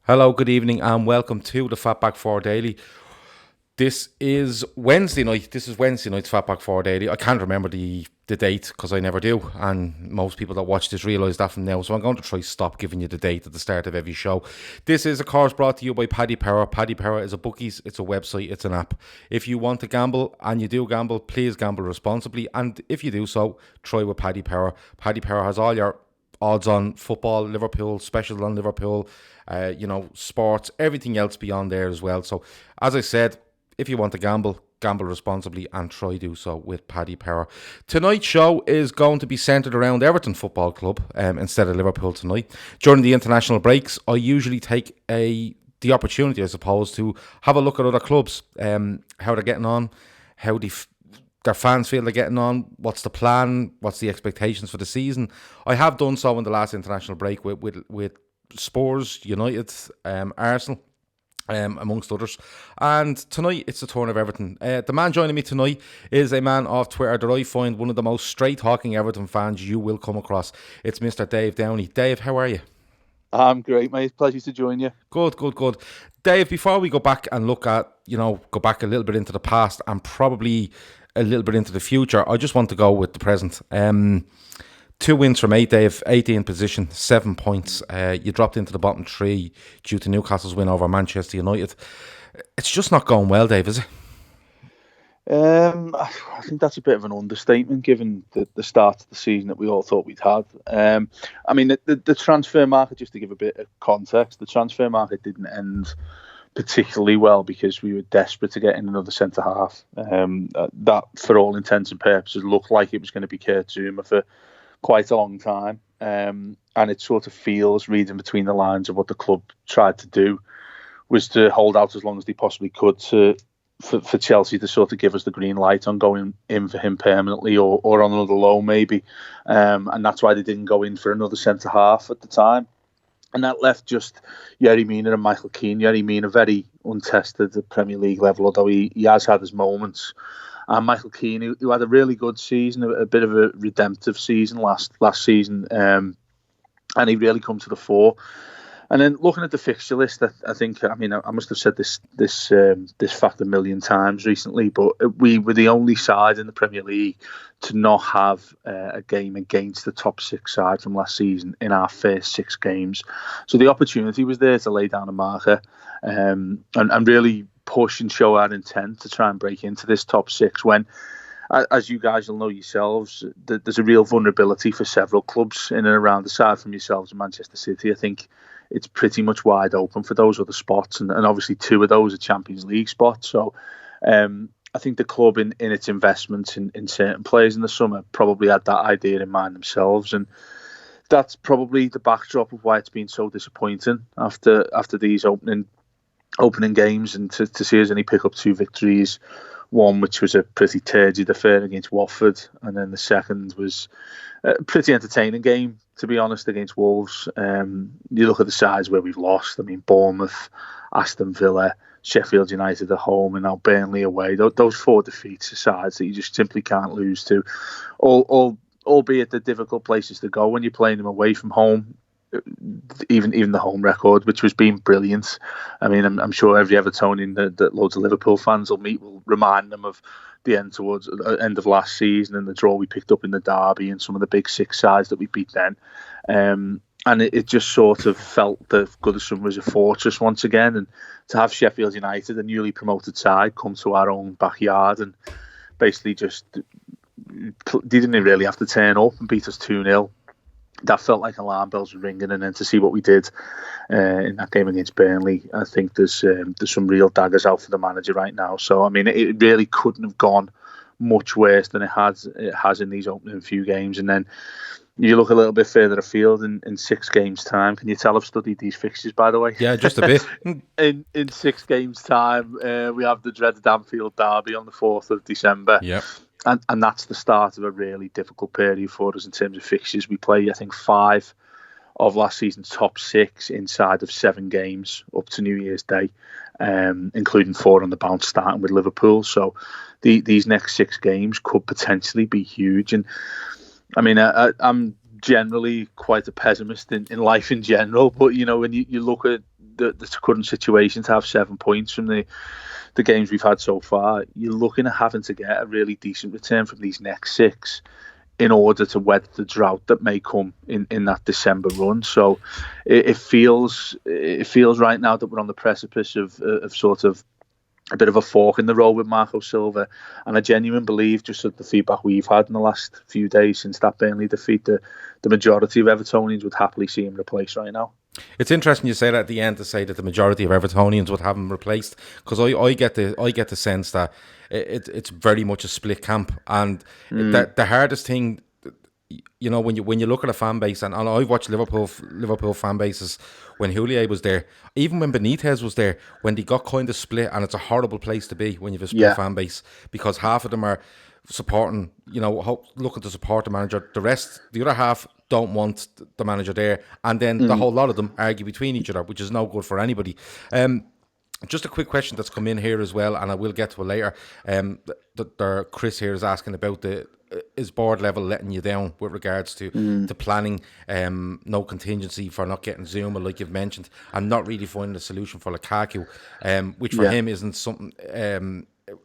Hello, good evening, and welcome to the FB4 Daily. This is Wednesday night. This is Wednesday night's FB4 Daily. I can't remember the date because I never do, and most people that watch this realise that from now. So I'm going to try stop giving you the date at the start of every show. This is, of course, brought to you by Paddy Power. Paddy Power is a bookies, it's a website, it's an app. If you want to gamble and you do gamble, please gamble responsibly. And if you do so, try with Paddy Power. Paddy Power has all your odds on football, Liverpool, specials on Liverpool, sports, everything else beyond there as well. So, as I said, if you want to gamble, gamble responsibly and try do so with Paddy Power. Tonight's show is going to be centred around Everton Football Club instead of Liverpool tonight. During the international breaks, I usually take the opportunity, I suppose, to have a look at other clubs, how they're getting on, how their fans feel they're getting on, what's the plan, what's the expectations for the season. I have done so in the last international break with Spurs, United, Arsenal, amongst others. And tonight it's the turn of Everton. The man joining me tonight is a man off Twitter that I find one of the most straight-talking Everton fans you will come across. It's Mr. Dave Downie. Dave, how are you? I'm great, mate. Pleasure to join you. Good. Dave, before we go back and look at, go back a little bit into the past and probably a little bit into the future, I just want to go with the present. 2 wins from 8, Dave, 18th position, 7 points. You dropped into the bottom 3 due to Newcastle's win over Manchester United. It's just not going well, Dave, is it? I think that's a bit of an understatement given the start of the season that we all thought we'd had. The transfer market, just to give a bit of context, the transfer market didn't end particularly well because we were desperate to get in another centre-half. That, for all intents and purposes, looked like it was going to be Kurt Zouma for quite a long time. And it sort of feels, reading between the lines of what the club tried to do, was to hold out as long as they possibly could for Chelsea to sort of give us the green light on going in for him permanently or on another loan maybe. And that's why they didn't go in for another centre-half at the time. And that left just Yerry Mina and Michael Keane. Yerry Mina very untested at Premier League level, although he has had his moments. And Michael Keane, who had a really good season, a bit of a redemptive season last season, and he really come to the fore. And then looking at the fixture list, I must have said this fact a million times recently, but we were the only side in the Premier League to not have a game against the top 6 side from last season in our first 6 games. So the opportunity was there to lay down a marker and really push and show our intent to try and break into this top 6 when, as you guys will know yourselves, there's a real vulnerability for several clubs in and around, aside from yourselves and Manchester City. I think it's pretty much wide open for those other spots, and obviously 2 of those are Champions League spots. So I think the club in its investments in certain players in the summer probably had that idea in mind themselves, and that's probably the backdrop of why it's been so disappointing after these opening games, and to see us only pick up 2 victories. One which was a pretty turgid affair against Watford, and then the second was a pretty entertaining game, to be honest, against Wolves. You look at the sides where we've lost. I mean, Bournemouth, Aston Villa, Sheffield United at home, and now Burnley away. Those 4 defeats are sides that you just simply can't lose to. Albeit the difficult places to go when you're playing them away from home. Even the home record, which was being brilliant. I mean, I'm sure every Evertonian that loads of Liverpool fans will meet will remind them of the end of last season and the draw we picked up in the derby and some of the big 6 sides that we beat then. And it just sort of felt that Goodison was a fortress once again, and to have Sheffield United, a newly promoted side, come to our own backyard and basically just didn't really have to turn up and beat us 2-0. That felt like alarm bells were ringing, and then to see what we did in that game against Burnley, I think there's some real daggers out for the manager right now. So I mean, it really couldn't have gone much worse than it has in these opening few games. And then You look a little bit further afield in 6 games' time. Can you tell I've studied these fixtures, by the way? Yeah, just a bit. in 6 games' time, we have the dreaded Anfield derby on the 4th of December. Yep. And that's the start of a really difficult period for us in terms of fixtures. We play, I think, 5 of last season's top 6 inside of 7 games up to New Year's Day, including 4 on the bounce, starting with Liverpool. So these next 6 games could potentially be huge. And I mean, I'm generally quite a pessimist in life in general, but when you look at the current situation, to have 7 points from the games we've had so far, you're looking at having to get a really decent return from these next 6 in order to weather the drought that may come in that December run. So it feels right now that we're on the precipice of sort of a bit of a fork in the road with Marco Silva, and I genuinely believe, just at the feedback we've had in the last few days since that Burnley defeat, the majority of Evertonians would happily see him replaced right now. It's interesting you say that at the end, to say that the majority of Evertonians would have him replaced, because I get the sense that it's very much a split camp, and the hardest thing, when you look at a fan base, and I've watched Liverpool fan bases when Houllier was there, even when Benitez was there, when they got kind of split, and it's a horrible place to be when you have a split fan base, because half of them are supporting, looking to support the manager, the other half don't want the manager there, and then the whole lot of them argue between each other, which is no good for anybody. Just a quick question that's come in here as well, and I will get to it later. Chris here is asking about is board level letting you down with regards to planning, no contingency for not getting Zuma, like you've mentioned, and not really finding a solution for Lukaku, which for him isn't something.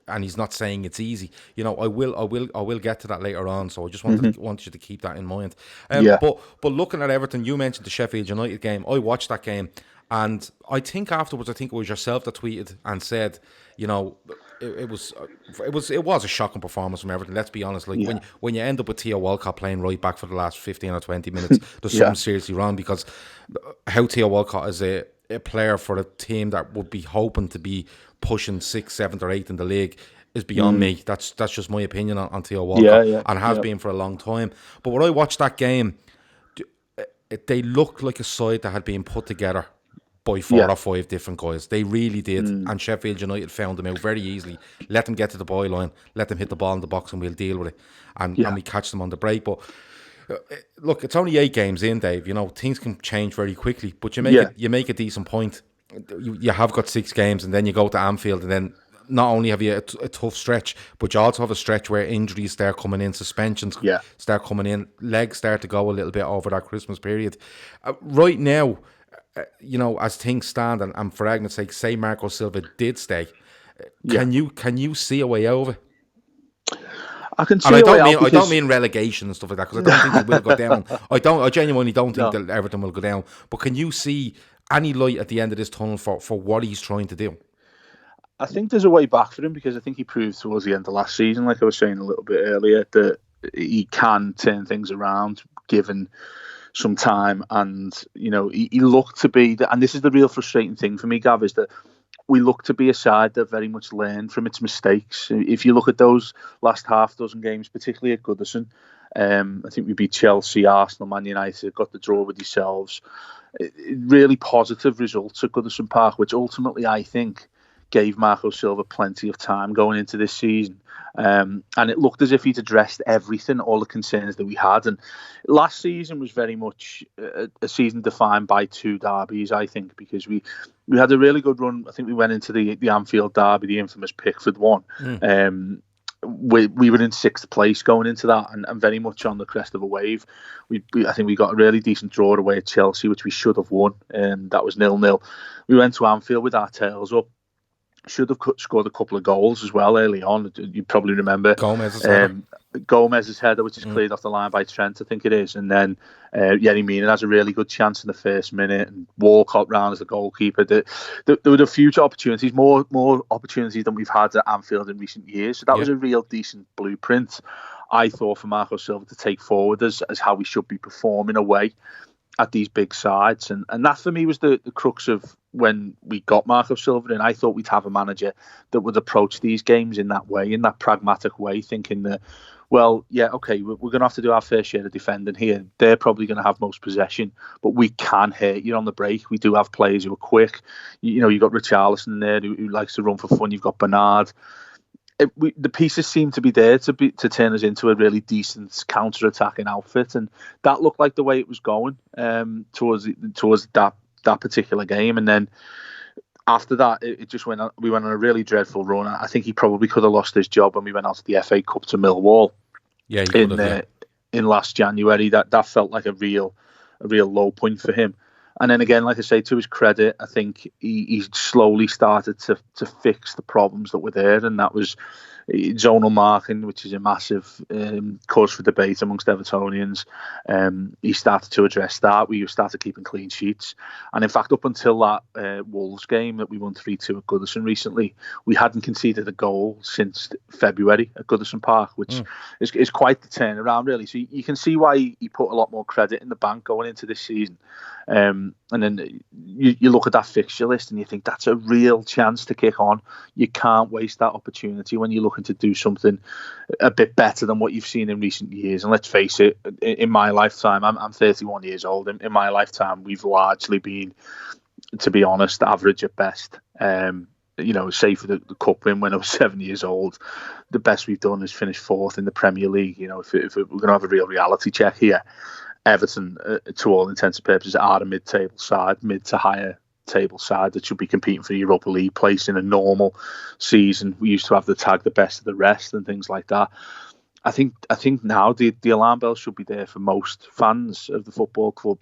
And he's not saying it's easy. I will get to that later on. So I just want you to keep that in mind. But looking at Everton, you mentioned the Sheffield United game. I watched that game, and I think afterwards, it was yourself that tweeted and said, it was a shocking performance from Everton. Let's be honest. When you end up with Theo Walcott playing right back for the last 15 or 20 minutes, there's something seriously wrong, because how Theo Walcott is a player for a team that would be hoping to be pushing 6th, 7th or 8th in the league is beyond me. That's just my opinion on Theo Walcott, and has been for a long time. But when I watched that game, they looked like a side that had been put together by 4 or 5 different guys. They really did. And Sheffield United found them out very easily. Let them get to the byline, let them hit the ball in the box, and we'll deal with it. And we catch them on the break. But look, it's only 8 games in, Dave. Things can change very quickly. But you make a decent point. You have got 6 games, and then you go to Anfield, and then not only have you a tough stretch, but you also have a stretch where injuries start coming in, suspensions start coming in, legs start to go a little bit over that Christmas period. Right now, as things stand, and for argument's sake, say Marco Silva did stay, can you see a way over? I can see. I don't mean relegation and stuff like that, because I don't think they will go down. I genuinely don't think that Everton will go down. But can you see any light at the end of this tunnel for what he's trying to do? I think there's a way back for him, because I think he proved towards the end of last season, like I was saying a little bit earlier, that he can turn things around given some time. And he looked to be, and this is the real frustrating thing for me, Gav, is that we look to be a side that very much learned from its mistakes. If you look at those last half dozen games, particularly at Goodison, I think we beat Chelsea, Arsenal, Man United, got the draw with yourselves. Really positive results at Goodison Park, which ultimately I think gave Marco Silva plenty of time going into this season. And it looked as if he'd addressed everything, all the concerns that we had. And last season was very much a season defined by 2 derbies, I think, because we had a really good run. I think we went into the Anfield derby, the infamous Pickford one. We were in 6th place going into that, and very much on the crest of a wave. I think we got a really decent draw away at Chelsea, which we should have won, and that was 0-0. We went to Anfield with our tails up. Should have scored a couple of goals as well early on. You probably remember Gomez's header, which is cleared off the line by Trent, I think it is. And then Yerry Mina has a really good chance in the first minute, and Walcott round as the goalkeeper. There were a few opportunities, more opportunities than we've had at Anfield in recent years. So that was a real decent blueprint, I thought, for Marco Silva to take forward as how we should be performing away at these big sides. And that for me was the crux of when we got Marco Silva in. I thought we'd have a manager that would approach these games in that way, in that pragmatic way, thinking that well, yeah, okay, we're going to have to do our fair share of defending here. They're probably going to have most possession, but we can hurt you on the break. We do have players who are quick. You've got Richarlison in there who likes to run for fun. You've got Bernard. The pieces seem to be there to turn us into a really decent counter-attacking outfit, and that looked like the way it was going towards that particular game. And then after that, it just went. We went on a really dreadful run. I think he probably could have lost his job when we went out to the FA Cup to Millwall. Yeah, he could have, in last January. That felt like a real low point for him. And then again, like I say, to his credit, I think he slowly started to fix the problems that were there, and that was zonal marking, which is a massive cause for debate amongst Evertonians. He started to address that. We started keeping clean sheets. And in fact, up until that Wolves game that we won 3-2 at Goodison recently, we hadn't conceded a goal since February at Goodison Park, which is quite the turnaround, really. So you can see why he put a lot more credit in the bank going into this season. And then you look at that fixture list and you think that's a real chance to kick on. You can't waste that opportunity when you're looking to do something a bit better than what you've seen in recent years. And let's face it, in my lifetime, I'm 31 years old. In my lifetime, we've largely been, to be honest, average at best. Save for the cup win when I was 7 years old, the best we've done is finish fourth in the Premier League. If we're going to have a real reality check here, Everton, to all intents and purposes, are a mid-table side, mid to higher table side that should be competing for the Europa League place in a normal season. We used to have the tag the best of the rest and things like that. I think now the alarm bells should be there for most fans of the football club.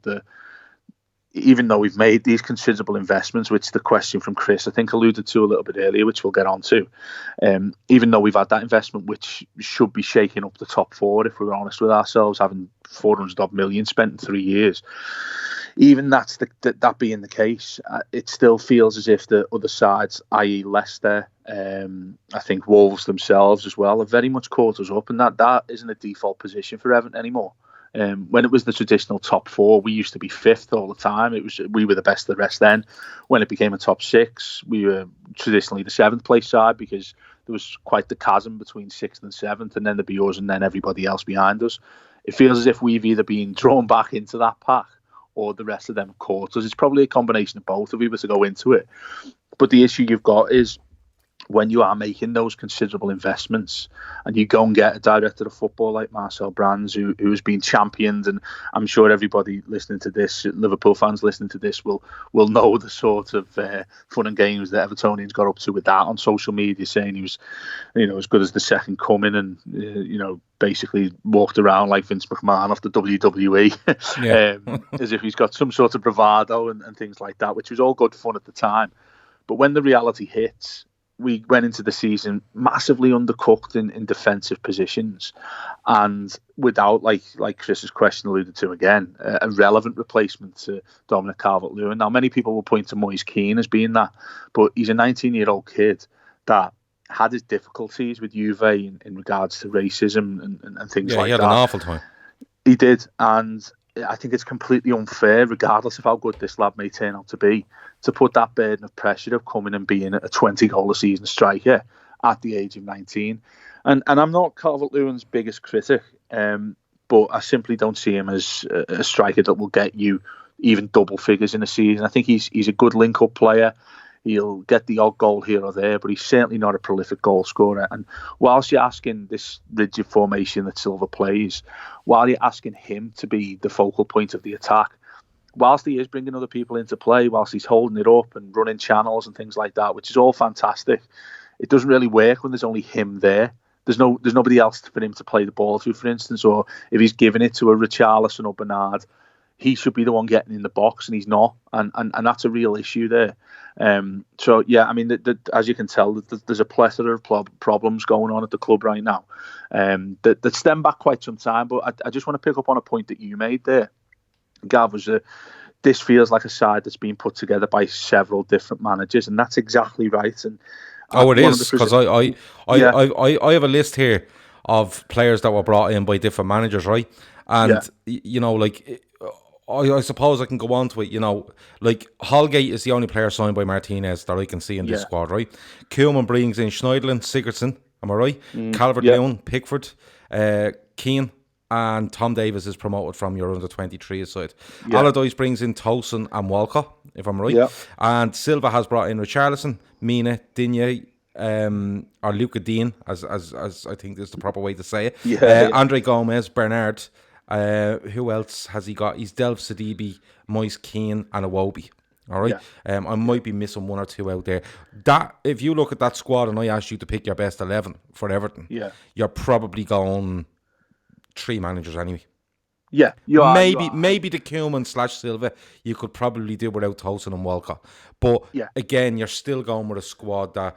Even though we've made these considerable investments, which the question from Chris, I think, alluded to a little bit earlier, which we'll get on to, even though we've had that investment, which should be shaking up the top four, if we're honest with ourselves, having 400 odd million spent in 3 years, even that being the case, it still feels as if the other sides, i.e. Leicester, I think Wolves themselves as well, have very much caught us up, and that isn't a default position for Everton anymore. When it was the traditional top four, we used to be fifth all the time. We were the best of the rest then. When it became a top six, we were traditionally the seventh place side because there was quite the chasm between sixth and seventh, and then there'd be us and then everybody else behind us. It feels as if we've either been drawn back into that pack or the rest of them have caught us. It's probably a combination of both if we were to go into it. But the issue you've got is when you are making those considerable investments and you go and get a director of football like Marcel Brands, who has been championed, and I'm sure everybody listening to this, Liverpool fans listening to this, will know the sort of fun and games that Evertonians got up to with that on social media, saying he was, as good as the second coming, and basically walked around like Vince McMahon off the WWE, as if he's got some sort of bravado and things like that, which was all good fun at the time. But when the reality hits, we went into the season massively undercooked in defensive positions, and without, like Chris's question alluded to again, a relevant replacement to Dominic Calvert-Lewin. Now, many people will point to Moise Kean as being that, but he's a 19-year-old kid that had his difficulties with Juve in regards to racism and things like that. Yeah, he had an awful time. He did, and I think it's completely unfair, regardless of how good this lad may turn out to be, to put that burden of pressure of coming and being a 20-goal-a-season striker at the age of 19. And I'm not Calvert-Lewin's biggest critic, but I simply don't see him as a striker that will get you even double figures in a season. I think he's a good link-up player. He'll get the odd goal here or there, but he's certainly not a prolific goal scorer. And whilst you're asking this rigid formation that Silva plays, while you're asking him to be the focal point of the attack, whilst he is bringing other people into play, whilst he's holding it up and running channels and things like that, which is all fantastic, it doesn't really work when there's only him there. There's nobody else for him to play the ball to, for instance, or if he's giving it to a Richarlison or Bernard, he should be the one getting in the box, and he's not, and that's a real issue there. So yeah, I mean, as you can tell, there's a plethora of problems going on at the club right now that stem back quite some time. But I just want to pick up on a point that you made there, Gav, was this feels like a side that's been put together by several different managers, and that's exactly right. And it is, because I have a list here of players that were brought in by different managers, right? And I suppose I can go on to it, like Holgate is the only player signed by Martinez that I can see in this squad, right? Koeman brings in Schneiderlin, Sigurdsson, Am I right? Calvert-Lewin, Pickford, Keane, and Tom Davies is promoted from your under-23 side. Allardyce brings in Tosin and Walcott, if I'm right. And Silva has brought in Richarlison, Mina, Digne, or Luca Dean, as I think is the proper way to say it. Andre Gomez, Bernard. Who else has he got? He's Delph Sidibe, Moise Keane, and Iwobi. All right. I might be missing one or two out there. That if you look at that squad and I asked you to pick your best 11 for Everton, you're probably going 3 managers anyway. Maybe the Koeman / Silva you could probably do without Tosin and Walcott. But again, you're still going with a squad that,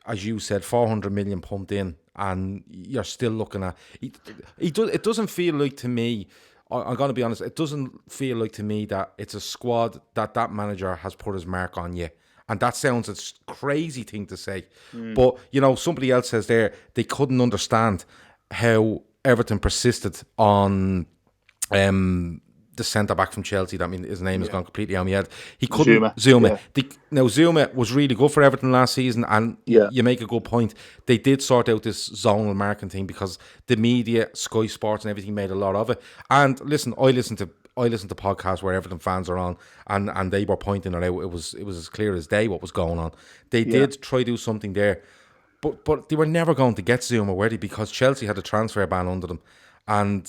as you said, 400 million pumped in, and you're still looking at it doesn't feel like to me, I'm going to be honest, it doesn't feel like to me that it's a squad that manager has put his mark on yet. And that sounds a crazy thing to say. But, somebody else says there, they couldn't understand how Everton persisted on the centre-back from Chelsea. I mean, his name has gone completely on my head. He couldn't... Zuma. Now, Zuma was really good for Everton last season, and you make a good point. They did sort out this zonal marking thing because the media, Sky Sports and everything made a lot of it. And listen, I listen to podcasts where Everton fans are on, and they were pointing it out. It was as clear as day what was going on. They did try to do something there, but they were never going to get Zuma, were they? Because Chelsea had a transfer ban under them. And,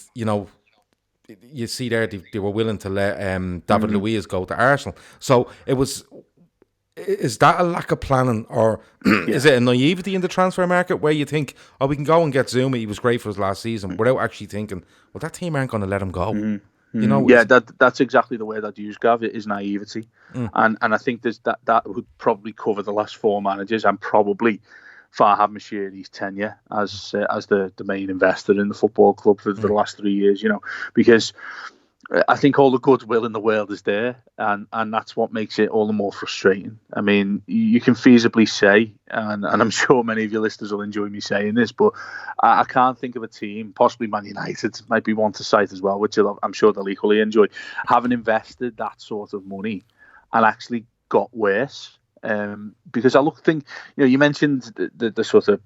you see there, they were willing to let David Luiz go to Arsenal. So it was... Is that a lack of planning, or is it a naivety in the transfer market where you think, oh, we can go and get Zuma, he was great for us last season, without actually thinking, well, that team aren't going to let him go. That's exactly the way that you use, Gav. It is naivety. And I think there's that would probably cover the last 4 managers and probably Farhad Moshiri's tenure as the main investor in the football club for the last 3 years, because I think all the goodwill in the world is there, and that's what makes it all the more frustrating. I mean, you can feasibly say, and I'm sure many of your listeners will enjoy me saying this, but I can't think of a team, possibly Man United might be one to cite as well, which I'm sure they'll equally enjoy, having invested that sort of money and actually got worse. Because I think, you mentioned the sort of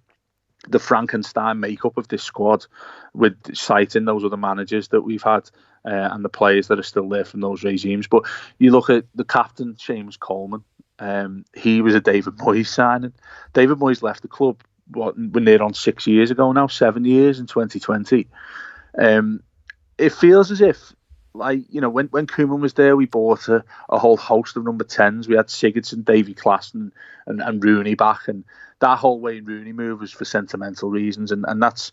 the Frankenstein makeup of this squad, with citing those other managers that we've had and the players that are still there from those regimes. But you look at the captain, Seamus Coleman. He was a David Moyes signing. David Moyes left the club when they're on 6 years ago now, 7 years in 2020. It feels as if, like, when Koeman was there, we bought a whole host of number 10s. We had Sigurdsson, Davy Klaassen and Rooney back, and that whole Wayne Rooney move was for sentimental reasons, and that's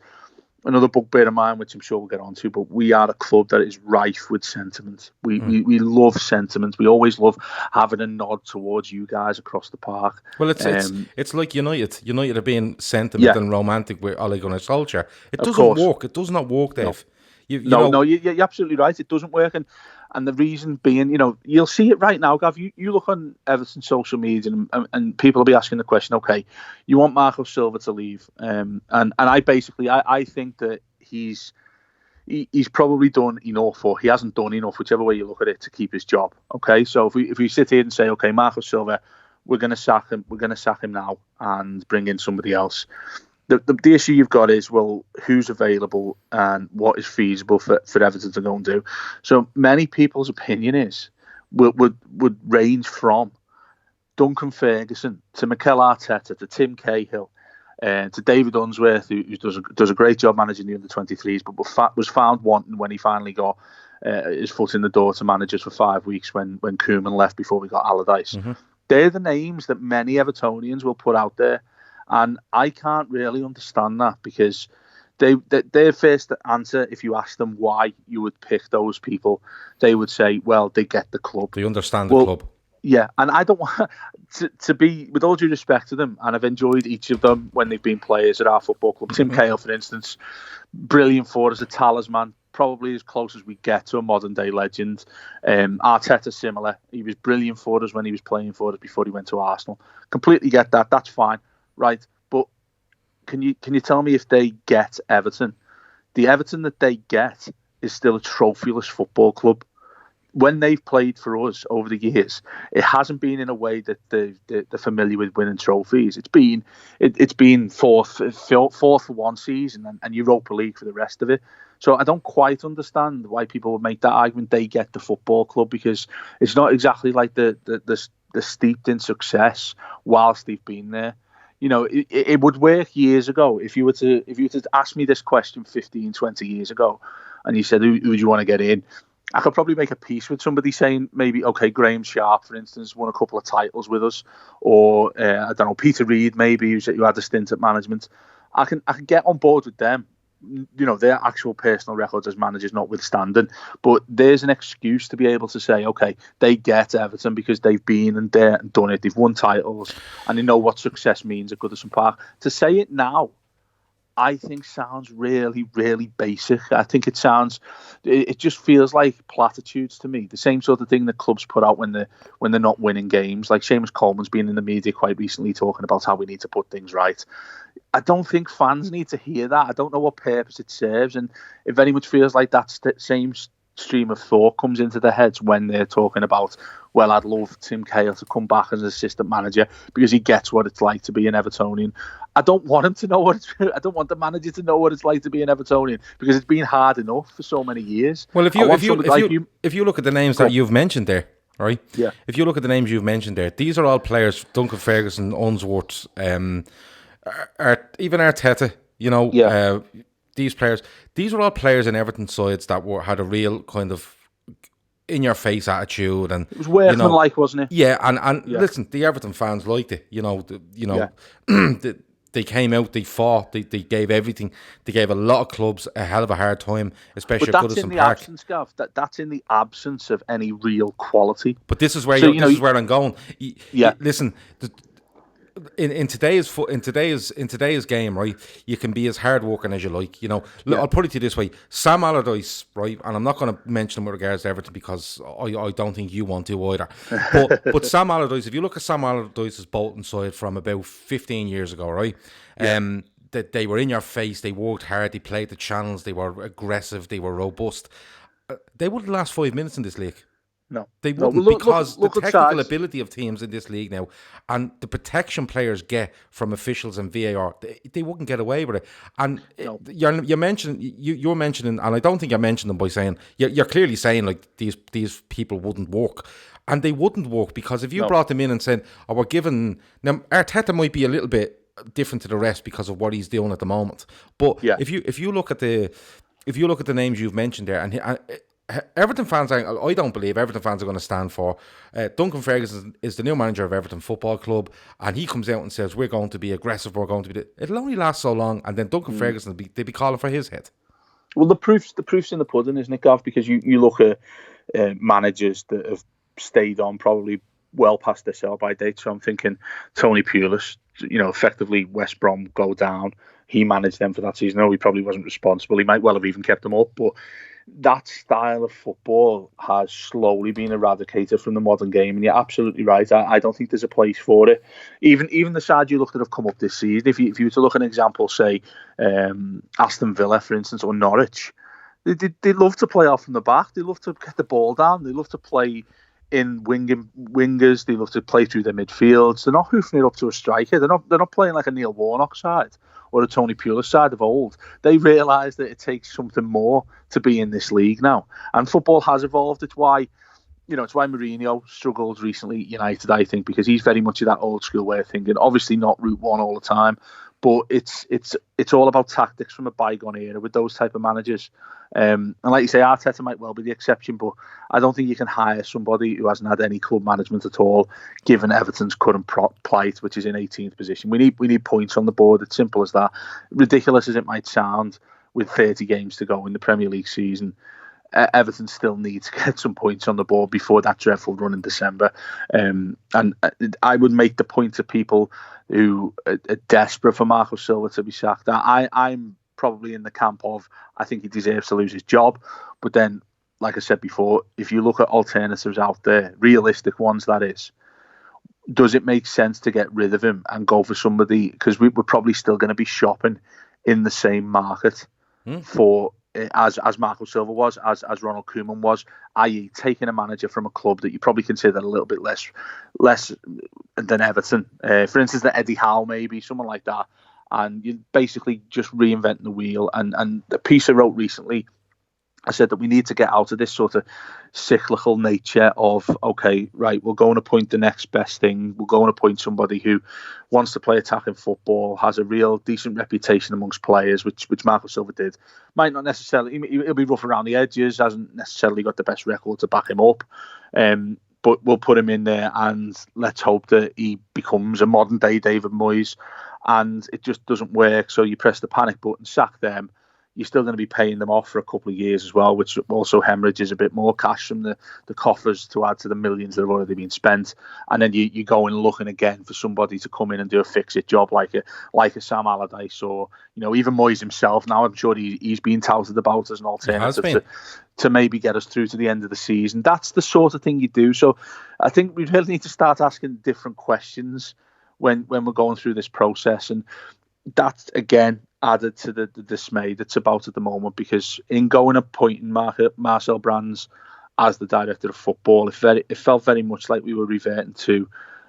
another bugbear of mine, which I'm sure we'll get onto. But we are a club that is rife with sentiment. We love sentiment. We always love having a nod towards you guys across the park. Well, it's like United. United are being sentiment and romantic with Ole Gunnar Solskjaer. It doesn't work. It does not work, Dave. No. You're absolutely right. It doesn't work, and the reason being, you'll see it right now, Gav. You look on Everton social media, and people will be asking the question, okay, you want Marco Silva to leave, and I think that he's probably done enough, or he hasn't done enough, whichever way you look at it, to keep his job. Okay, so if we sit here and say, okay, Marco Silva, we're going to sack him now and bring in somebody else. The issue you've got is, well, who's available and what is feasible for Everton to go and do. So many people's opinion would range from Duncan Ferguson to Mikel Arteta to Tim Cahill to David Unsworth, who does a great job managing the under-23s, but was found wanting when he finally got his foot in the door to manage us for 5 weeks when Koeman left before we got Allardyce. They're the names that many Evertonians will put out there. And I can't really understand that, because their first answer, if you ask them why you would pick those people, they would say, well, they get the club. They understand the club. Yeah, and I don't want to be, with all due respect to them, and I've enjoyed each of them when they've been players at our football club. Tim Cahill, for instance, brilliant for us, a talisman, probably as close as we get to a modern-day legend. Arteta, similar. He was brilliant for us when he was playing for us before he went to Arsenal. Completely get that. That's fine. Right, but can you tell me if they get Everton? The Everton that they get is still a trophyless football club. when they've played for us over the years, it hasn't been in a way that they're familiar with winning trophies. It's been fourth for one season and Europa League for the rest of it. So I don't quite understand why people would make that argument they get the football club, because it's not exactly like the steeped in success whilst they've been there. You know, it would work years ago. If you were to ask me this question 15, 20 years ago, and you said, who do you want to get in? I could probably make a piece with somebody saying maybe, okay, Graham Sharp, for instance, won a couple of titles with us, or I don't know, Peter Reid, maybe who had a stint at management. I can get on board with them. You know, their actual personal records as managers notwithstanding, but there's an excuse to be able to say, okay, they get Everton because they've been and there and done it. They've won titles and they know what success means at Goodison Park. To say it now, I think sounds really, really basic. I think it just feels like platitudes to me. The same sort of thing that clubs put out when they're not winning games. Like Seamus Coleman's been in the media quite recently talking about how we need to put things right. I don't think fans need to hear that. I don't know what purpose it serves. And it very much feels like that same stream of thought comes into their heads when they're talking about, well, I'd love Tim Cahill to come back as an assistant manager because he gets what it's like to be an Evertonian. I don't want him to know I don't want the manager to know what it's like to be an Evertonian, because it's been hard enough for so many years. Well, if you look at the names that you've mentioned there, right? Yeah. If you look at the names you've mentioned there, these are all players. Duncan Ferguson, Unsworth, even Arteta. You know, these players. These are all players in Everton sides that had a real kind of in-your-face attitude, and it was workmanlike, wasn't it? Yeah, and listen, the Everton fans liked it. They came out, they fought, they gave everything. They gave a lot of clubs a hell of a hard time, especially at Goodison Park. Absence, Gav. That's in the absence of any real quality. But this is where this is where I'm going. Listen. In today's game, right, you can be as hard working as you like. You know, I'll put it to you this way: Sam Allardyce, right, and I'm not going to mention him with regards to Everton because I don't think you want to either. But Sam Allardyce, if you look at Sam Allardyce's Bolton side from about 15 years ago, right, that they were in your face, they worked hard, they played the channels, they were aggressive, they were robust. They wouldn't last 5 minutes in this league. No, they wouldn't, because the technical ability of teams in this league now and the protection players get from officials and VAR, they wouldn't get away with it. And you're mentioning, and I don't think I mentioned them by saying, you're clearly saying like these people wouldn't work. And they wouldn't work because if you brought them in and said, we're giving... Now, Arteta might be a little bit different to the rest because of what he's doing at the moment. But if you look at the names you've mentioned there, and Everton fans, I don't believe Everton fans are going to stand for. Duncan Ferguson is the new manager of Everton Football Club, and he comes out and says, we're going to be aggressive, we're going to be... It'll only last so long, and then Duncan Ferguson, they'd be calling for his head. Well, the proof's in the pudding, isn't it, Gav? Because you look at managers that have stayed on probably well past their sell-by date. So I'm thinking Tony Pulis, effectively West Brom go down. He managed them for that season. No, he probably wasn't responsible. He might well have even kept them up, but that style of football has slowly been eradicated from the modern game, and you're absolutely right. I don't think there's a place for it. Even the side you look at have come up this season. If you were to look at an example, say Aston Villa, for instance, or Norwich, they love to play off from the back. They love to get the ball down. They love to play in wingers. They love to play through their midfields. They're not hoofing it up to a striker. They're not playing like a Neil Warnock side or a Tony Pulis side of old. They realise that it takes something more to be in this league now. And football has evolved. It's why Mourinho struggled recently at United, I think, because he's very much of that old school way of thinking. Obviously not route one all the time, but it's all about tactics from a bygone era with those type of managers. And like you say, Arteta might well be the exception, but I don't think you can hire somebody who hasn't had any club management at all, given Everton's current plight, which is in 18th position. We need points on the board. It's simple as that. Ridiculous as it might sound, with 30 games to go in the Premier League season, Everton still need to get some points on the board before that dreadful run in December. And I would make the point to people who are desperate for Marco Silva to be sacked. I'm probably in the camp of, I think he deserves to lose his job. But then, like I said before, if you look at alternatives out there, realistic ones that is, does it make sense to get rid of him and go for somebody? Because we're probably still going to be shopping in the same market for as Marco Silva was, as Ronald Koeman was, i.e. taking a manager from a club that you probably consider a little bit less than Everton. For instance, the Eddie Howe, maybe, someone like that. And you're basically just reinventing the wheel. And the piece I wrote recently, I said that we need to get out of this sort of cyclical nature of, okay, right, we'll go and appoint the next best thing. We'll go and appoint somebody who wants to play attacking football, has a real decent reputation amongst players, which Marco Silva did. Might not necessarily, he'll be rough around the edges, hasn't necessarily got the best record to back him up. But we'll put him in there and let's hope that he becomes a modern day David Moyes. And it just doesn't work. So you press the panic button, sack them. You're still going to be paying them off for a couple of years as well, which also hemorrhages a bit more cash from the coffers to add to the millions that have already been spent. And then you go and looking again for somebody to come in and do a fix-it job like a Sam Allardyce or even Moyes himself. Now I'm sure he's been touted about as an alternative to maybe get us through to the end of the season. That's the sort of thing you do. So I think we really need to start asking different questions when we're going through this process, and that's again added to the dismay that's about at the moment, because in going appointing Marcel Brands as the director of football, it felt very much like we were reverting to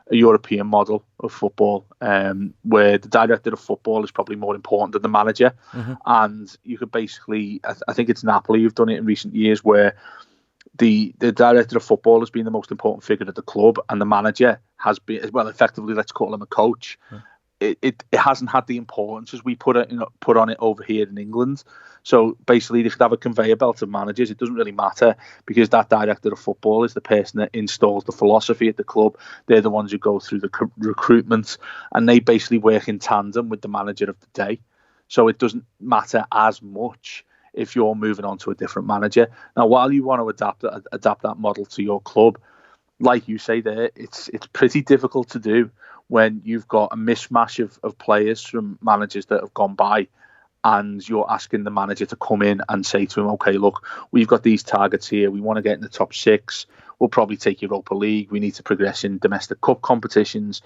a European model of football, where the director of football is probably more important than the manager. Mm-hmm. And you could basically, I think it's Napoli who've done it in recent years, where the director of football has been the most important figure at the club, and the manager has been, as well, effectively, let's call him a coach. Mm. It hasn't had the importance as we put on it over here in England. So basically, they could have a conveyor belt of managers. It doesn't really matter, because that director of football is the person that installs the philosophy at the club. They're the ones who go through the recruitment, and they basically work in tandem with the manager of the day. So it doesn't matter as much if you're moving on to a different manager. Now, while you want to adapt that model to your club, like you say there, it's pretty difficult to do when you've got a mishmash of players from managers that have gone by, and you're asking the manager to come in and say to him, okay, look, we've got these targets here. We want to get in the top 6. We'll probably take Europa League. We need to progress in domestic cup competitions.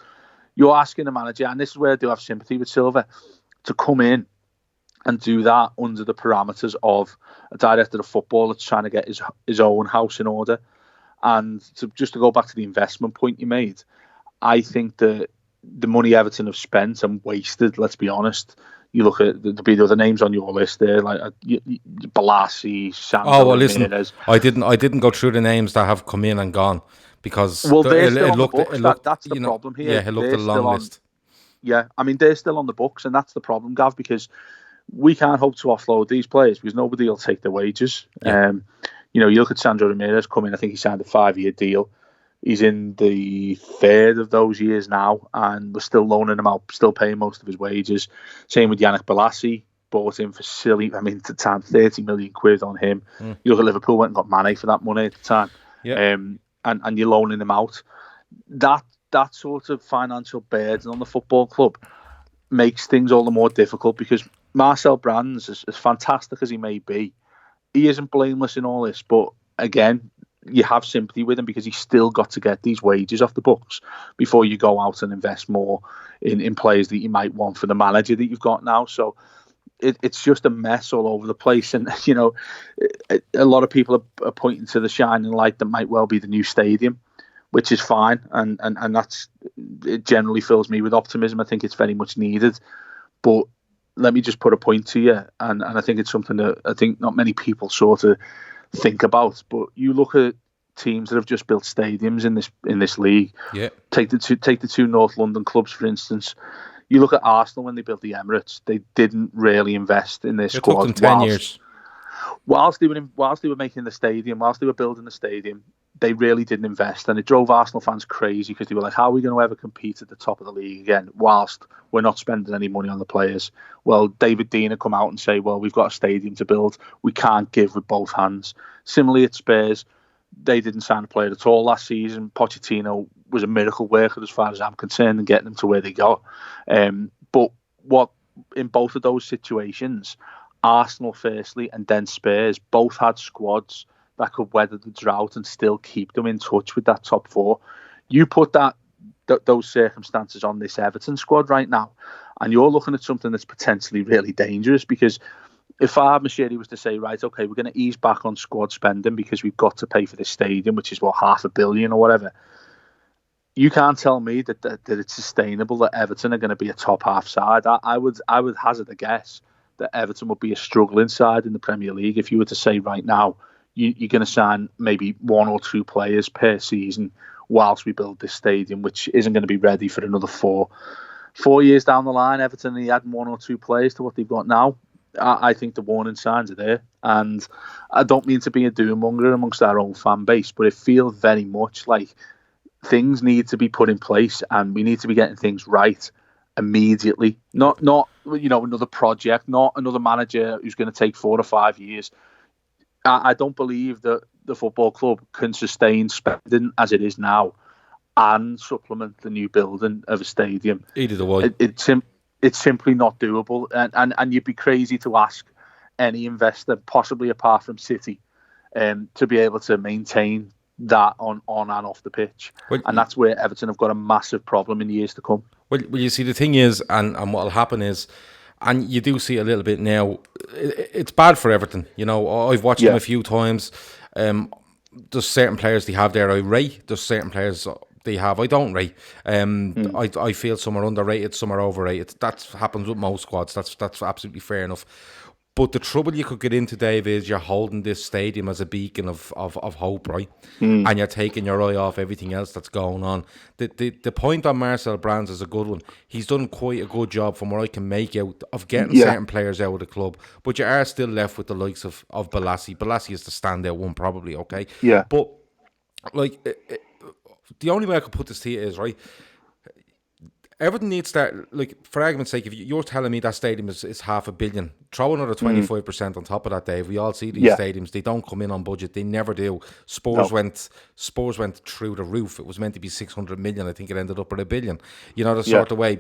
You're asking the manager, and this is where I do have sympathy with Silva, to come in and do that under the parameters of a director of football that's trying to get his own house in order. And just to go back to the investment point you made, I think that the money Everton have spent and wasted, let's be honest. You look at the other names on your list there, like Balassi, Sandro. Oh well, listen, Ramirez. I didn't go through the names that have come in and gone, because they're still on the books. That's the problem here. Yeah, it looked a long list. Yeah, I mean, they're still on the books, and that's the problem, Gav, because we can't hope to offload these players because nobody will take their wages. Yeah. You look at Sandro Ramirez coming. I think he signed a 5-year deal. He's in the 3rd of those years now, and we're still loaning him out, still paying most of his wages. Same with Yannick Balassi, bought him for silly, at the time, 30 million quid on him. Mm. You look at Liverpool, went and got Mane for that money at the time. Yeah. And you're loaning him out. That sort of financial burden on the football club makes things all the more difficult, because Marcel Brands, as fantastic as he may be, he isn't blameless in all this. But again, you have sympathy with him because he's still got to get these wages off the books before you go out and invest more in players that you might want for the manager that you've got now. So it's just a mess all over the place. And, a lot of people are pointing to the shining light that might well be the new stadium, which is fine. And it generally fills me with optimism. I think it's very much needed. But let me just put a point to you. And I think it's something that I think not many people sort of think about. But you look at teams that have just built stadiums in this league. Yeah. Take the two North London clubs, for instance. You look at Arsenal when they built the Emirates. They didn't really invest in their squad. It took them 10 years. Whilst they were making the stadium, whilst they were building the stadium, they really didn't invest, and it drove Arsenal fans crazy because they were like, how are we going to ever compete at the top of the league again whilst we're not spending any money on the players? Well, David Dean had come out and say, well, we've got a stadium to build. We can't give with both hands. Similarly at Spurs, they didn't sign a player at all last season. Pochettino was a miracle worker as far as I'm concerned in getting them to where they got. But what in both of those situations, Arsenal firstly and then Spurs both had squads that could weather the drought and still keep them in touch with that top 4. You put those circumstances on this Everton squad right now, and you're looking at something that's potentially really dangerous, because if Farhad Moshiri was to say, right, okay, we're going to ease back on squad spending because we've got to pay for this stadium, which is what, $500 million or whatever. You can't tell me that it's sustainable that Everton are going to be a top half side. I would hazard a guess that Everton would be a struggling side in the Premier League if you were to say right now you're going to sign maybe 1 or 2 players per season whilst we build this stadium, which isn't going to be ready for another 4 years down the line. Everton, they add 1 or 2 players to what they've got now. I think the warning signs are there, and I don't mean to be a doom-monger amongst our own fan base, but it feels very much like things need to be put in place, and we need to be getting things right immediately. Not another project, not another manager who's going to take 4 or 5 years. I don't believe that the football club can sustain spending as it is now and supplement the new building of a stadium. Either the way. It's simply not doable, and you'd be crazy to ask any investor, possibly apart from City, to be able to maintain that on and off the pitch. Well, and that's where Everton have got a massive problem in the years to come. Well, you see, the thing is, and what will happen is, and you do see a little bit now, it's bad for Everton. You know, I've watched them a few times. There's certain players they have there I rate. There's certain players they have I don't rate. I feel some are underrated, some are overrated. That happens with most squads. That's absolutely fair enough. But the trouble you could get into, Dave, is you're holding this stadium as a beacon of hope, right? And you're taking your eye off everything else that's going on. The point on Marcel Brands is a good one. He's done quite a good job, from what I can make out, of getting certain players out of the club. But you are still left with the likes of Balassi. Balassi is the standout one, probably, okay? Yeah. But, like, the only way I could put this to you is, right, Everton needs to, like, for argument's sake, if you're telling me that stadium is $500 million, throw another 25% on top of that, Dave. We all see these stadiums; they don't come in on budget. They never do. Spurs went through the roof. It was meant to be 600 million. I think it ended up at $1 billion. You know, the sort of way.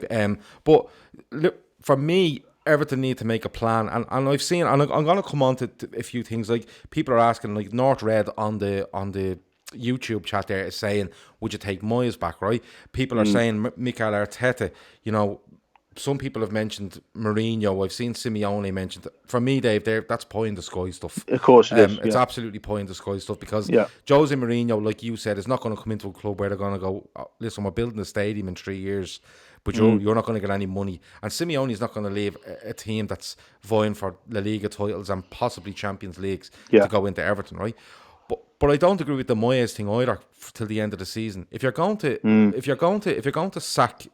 But look, for me, Everton need to make a plan, and I've seen, and I'm going to come on to a few things. Like, people are asking, like North Red on the YouTube chat there is saying, would you take Moyes back, right? People are saying Mikel Arteta. You know, some people have mentioned Mourinho. I've seen Simeone mentioned. For me, Dave, that's pie in the sky stuff. Of course it is. It's absolutely pie in the sky stuff, because Jose Mourinho, like you said, is not going to come into a club where they're going to go, oh, listen, we're building a stadium in 3 years, but you're not going to get any money. And Simeone is not going to leave a team that's vying for La Liga titles and possibly Champions Leagues to go into Everton, right? But I don't agree with the Moyes thing either till the end of the season. If you're going to sack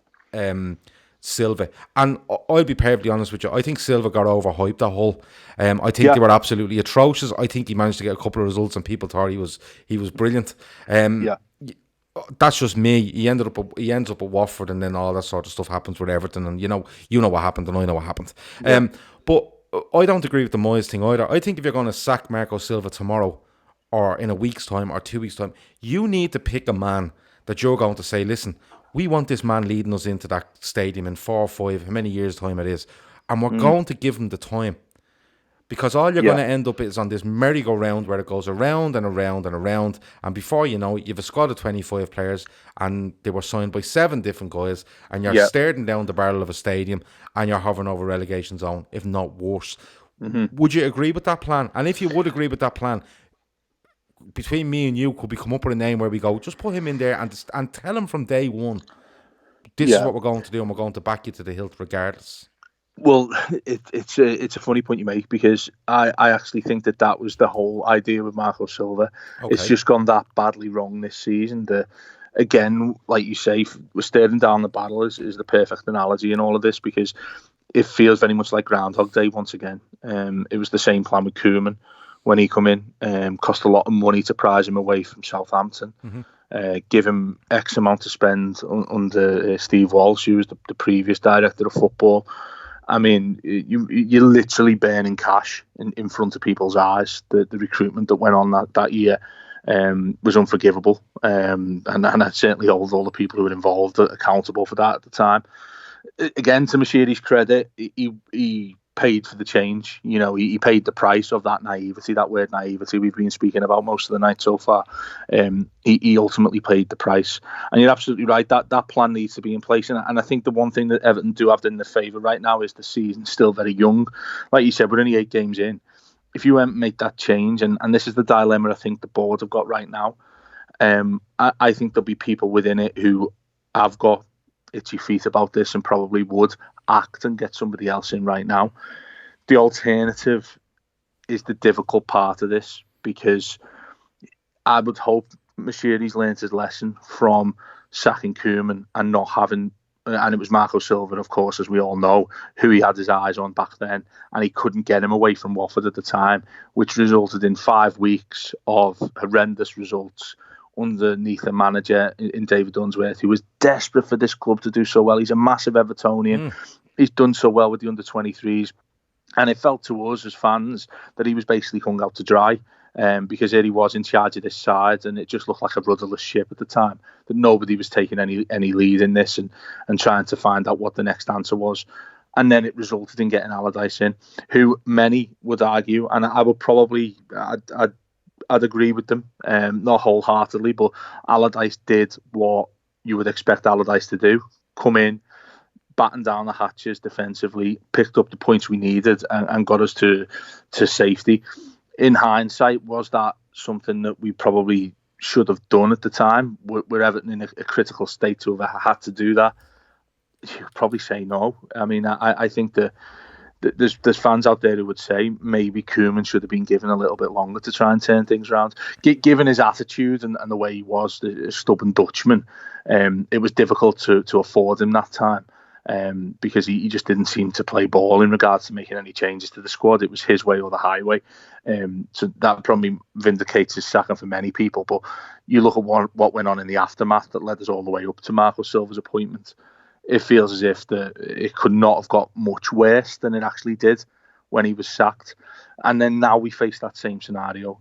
Silva, and I'll be perfectly honest with you, I think Silva got overhyped at Hull. I think they were absolutely atrocious. I think he managed to get a couple of results and people thought he was brilliant. That's just me. He ends up at Watford, and then all that sort of stuff happens with Everton, and you know what happened, and I know what happened. But I don't agree with the Moyes thing either. I think if you're going to sack Marco Silva tomorrow, or in a week's time, or 2 weeks' time, you need to pick a man that you're going to say, listen, we want this man leading us into that stadium in 4 or 5, how many years' time it is, and we're going to give him the time. Because all you're going to end up is on this merry-go-round where it goes around and around and around, and before you know it, you have a squad of 25 players, and they were signed by 7 different guys, and you're staring down the barrel of a stadium, and you're hovering over relegation zone, if not worse. Would you agree with that plan? And if you would agree with that plan, between me and you, could we come up with a name where we go, just put him in there and tell him from day one, this is what we're going to do, and we're going to back you to the hilt regardless? Well, it's a funny point you make, because I actually think that was the whole idea with Marco Silva. Okay. It's just gone that badly wrong this season. Again, like you say, we're staring down the barrel is the perfect analogy in all of this, because it feels very much like Groundhog Day once again. It was the same plan with Koeman when he come in. Cost a lot of money to prize him away from Southampton. Give him X amount to spend under Steve Walsh, who was the previous director of football. I mean, you're literally burning cash in front of people's eyes. The recruitment that went on that year was unforgivable. And I certainly hold all the people who were involved accountable for that at the time. Again, to Moshiri's credit, he paid for the change. You know, he paid the price of that naivety, that word naivety we've been speaking about most of the night so far. He ultimately paid the price. And you're absolutely right, that plan needs to be in place. And I think the one thing that Everton do have in their favour right now is the season's still very young. Like you said, we're only 8 games in. If you make that change, and this is the dilemma I think the board have got right now, I think there'll be people within it who have got itchy feet about this and probably would act and get somebody else in right now. The alternative is the difficult part of this, because I would hope Mashiri's learned his lesson from sacking Koeman and not having, and it was Marco Silva, of course, as we all know, who he had his eyes on back then, and he couldn't get him away from Watford at the time, which resulted in 5 weeks of horrendous results underneath a manager in David Unsworth, who was desperate for this club to do so well. He's a massive Evertonian. He's done so well with the under-23s. And it felt to us as fans that he was basically hung out to dry, because here he was in charge of this side, and it just looked like a rudderless ship at the time, that nobody was taking any lead in this and trying to find out what the next answer was. And then it resulted in getting Allardyce in, who many would argue, and I would probably... I'd agree with them, not wholeheartedly, but Allardyce did what you would expect Allardyce to do: come in, batten down the hatches defensively, picked up the points we needed, and got us to safety. In hindsight, was that something that we probably should have done at the time? Were Everton in a critical state to have had to do that? You'd probably say no. I mean, I think that there's fans out there who would say maybe Koeman should have been given a little bit longer to try and turn things around. Given his attitude and the way he was, the stubborn Dutchman, it was difficult to afford him that time, because he just didn't seem to play ball in regards to making any changes to the squad. It was his way or the highway. So that probably vindicates his sacking for many people. But you look at what went on in the aftermath that led us all the way up to Marco Silva's appointment. It feels as if it could not have got much worse than it actually did when he was sacked. And then now we face that same scenario.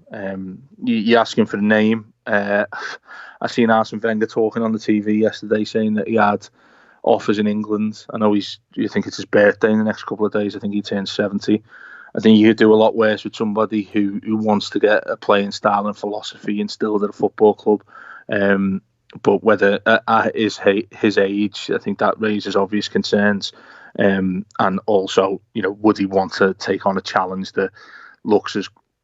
You're asking for the name. I seen Arsene Wenger talking on the TV yesterday saying that he had offers in England. I know you think it's his birthday in the next couple of days. I think he turns 70. I think you could do a lot worse with somebody who wants to get a playing style and philosophy instilled at a football club. But whether at his age, I think that raises obvious concerns. And also, would he want to take on a challenge that looks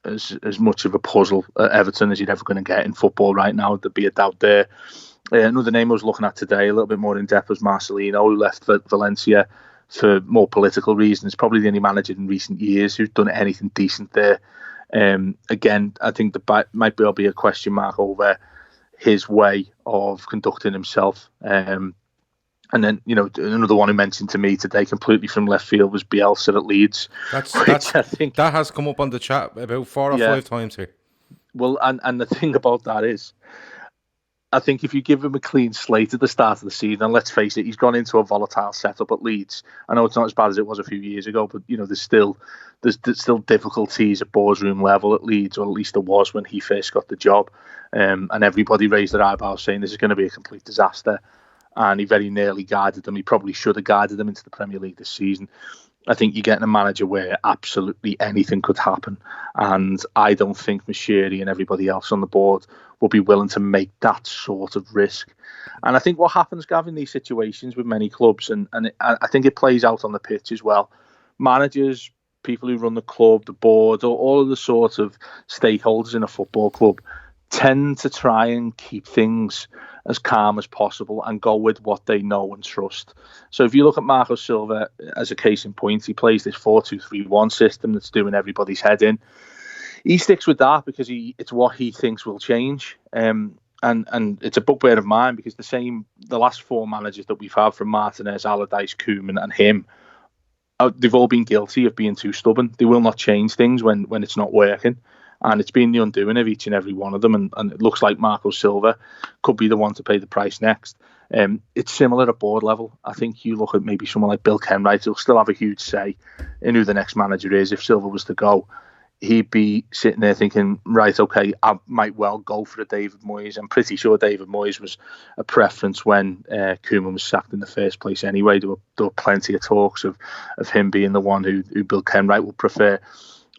as much of a puzzle at Everton as you're ever going to get in football right now? There'd be a doubt there. Another name I was looking at today, a little bit more in depth, was Marcelino, who left for Valencia for more political reasons. Probably the only manager in recent years who's done anything decent there. Again, I think there might be a question mark over his way of conducting himself. And then, another one who mentioned to me today, completely from left field, was Bielsa at Leeds. I think that has come up on the chat about 4 or 5 times here. Well, and the thing about that is, I think if you give him a clean slate at the start of the season, and let's face it, he's gone into a volatile setup at Leeds. I know it's not as bad as it was a few years ago, but there's still difficulties at boardroom level at Leeds, or at least there was when he first got the job. And everybody raised their eyebrows saying this is going to be a complete disaster. And he very nearly guided them. He probably should have guided them into the Premier League this season. I think you're getting a manager where absolutely anything could happen. And I don't think Mashiri and everybody else on the board will be willing to make that sort of risk. And I think what happens, Gav, in these situations with many clubs, and I think it plays out on the pitch as well, managers, people who run the club, the board, or all of the sort of stakeholders in a football club tend to try and keep things as calm as possible and go with what they know and trust. So if you look at Marco Silva as a case in point, he plays this 4-2-3-1 system that's doing everybody's head in. He sticks with that because it's what he thinks will change. And it's a bugbear of mine because the last 4 managers that we've had, from Martinez, Allardyce, Koeman and him, they've all been guilty of being too stubborn. They will not change things when it's not working. And it's been the undoing of each and every one of them. And it looks like Marco Silva could be the one to pay the price next. It's similar at board level. I think you look at maybe someone like Bill Kenwright, who'll still have a huge say in who the next manager is if Silva was to go. he'd be sitting there thinking, right, okay, I might well go for a David Moyes. I'm pretty sure David Moyes was a preference when Koeman was sacked in the first place anyway. There were plenty of talks of him being the one who Bill Kenwright would prefer.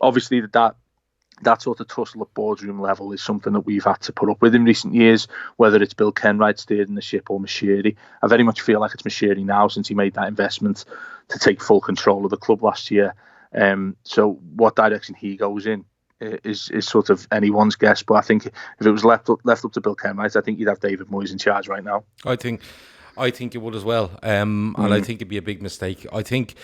Obviously, that sort of tussle at boardroom level is something that we've had to put up with in recent years, whether it's Bill Kenwright steering the ship or Moshiri. I very much feel like it's Moshiri now, since he made that investment to take full control of the club last year. So what direction he goes in is sort of anyone's guess. But I think if it was left up to Bill Kenwright, I think you'd have David Moyes in charge right now. I think it would as well. And I think it'd be a big mistake. I think...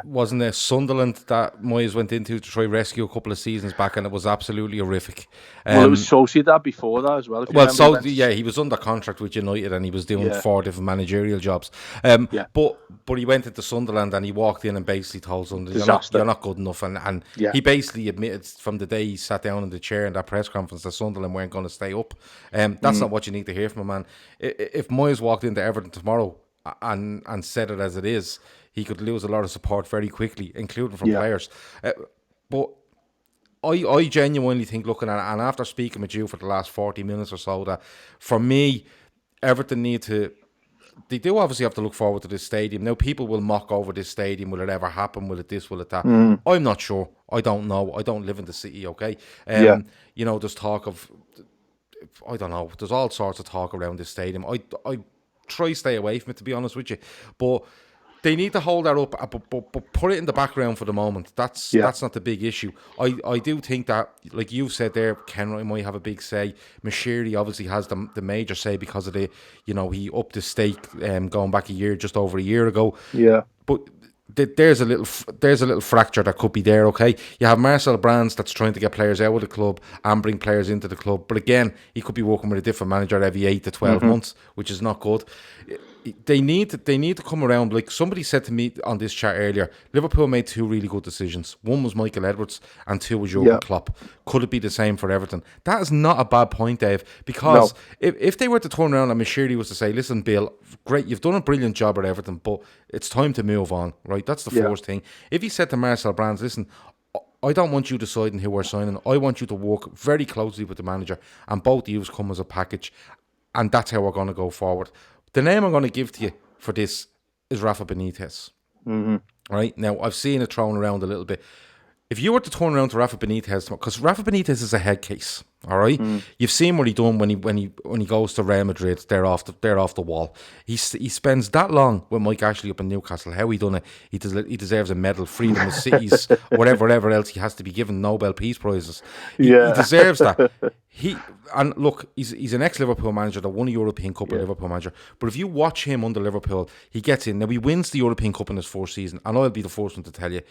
Wasn't it Sunderland that Moyes went into to try rescue a couple of seasons back, and it was absolutely horrific. Well, it was Sociedad before that as well. He was under contract with United, and he was doing 4 different managerial jobs. But he went into Sunderland, and he walked in and basically told Sunderland, you're not good enough. And he basically admitted from the day he sat down in the chair in that press conference that Sunderland weren't going to stay up. That's not what you need to hear from a man. If Moyes walked into Everton tomorrow and said it as it is, he could lose a lot of support very quickly, including from players. But I genuinely think, looking at it, and after speaking with you for the last 40 minutes or so, that for me, Everton they do obviously have to look forward to this stadium. Now, people will mock over this stadium. Will it ever happen? Will it this? Will it that? I'm not sure. I don't know. I don't live in the city, okay? There's talk of, I don't know, there's all sorts of talk around this stadium. I try to stay away from it, to be honest with you. But they need to hold that up, but put it in the background for the moment. That's not the big issue. I do think that, like you said there, Kenwright might have a big say. Moshiri obviously has the major say because of he upped his stake going back just over a year ago. Yeah. But there's a little fracture that could be there, okay? You have Marcel Brands that's trying to get players out of the club and bring players into the club. But again, he could be working with a different manager every 8 to 12 months, which is not good. They need to come around. Like somebody said to me on this chat earlier, Liverpool made 2 really good decisions. One was Michael Edwards and 2 was Jurgen Klopp. Could it be the same for Everton? That is not a bad point, Dave, because if they were to turn around and Moshiri was to say, listen, Bill, great, you've done a brilliant job at Everton, but it's time to move on, right? That's the first thing. If he said to Marcel Brands, listen, I don't want you deciding who we're signing. I want you to work very closely with the manager, and both of you come as a package, and that's how we're going to go forward. The name I'm going to give to you for this is Rafa Benitez. Right? Now, I've seen it thrown around a little bit. If you were to turn around to Rafa Benitez, because Rafa Benitez is a head case, all right? You've seen what he done when he goes to Real Madrid. They're off the wall. He spends that long with Mike Ashley up in Newcastle. How he done it? He deserves a medal, freedom of cities, whatever else he has to be given Nobel Peace Prizes. He deserves that. He's an ex-Liverpool manager that won a European Cup, a Liverpool manager. But if you watch him under Liverpool, he gets in. Now, he wins the European Cup in his first season, and I'll be the first one to tell you,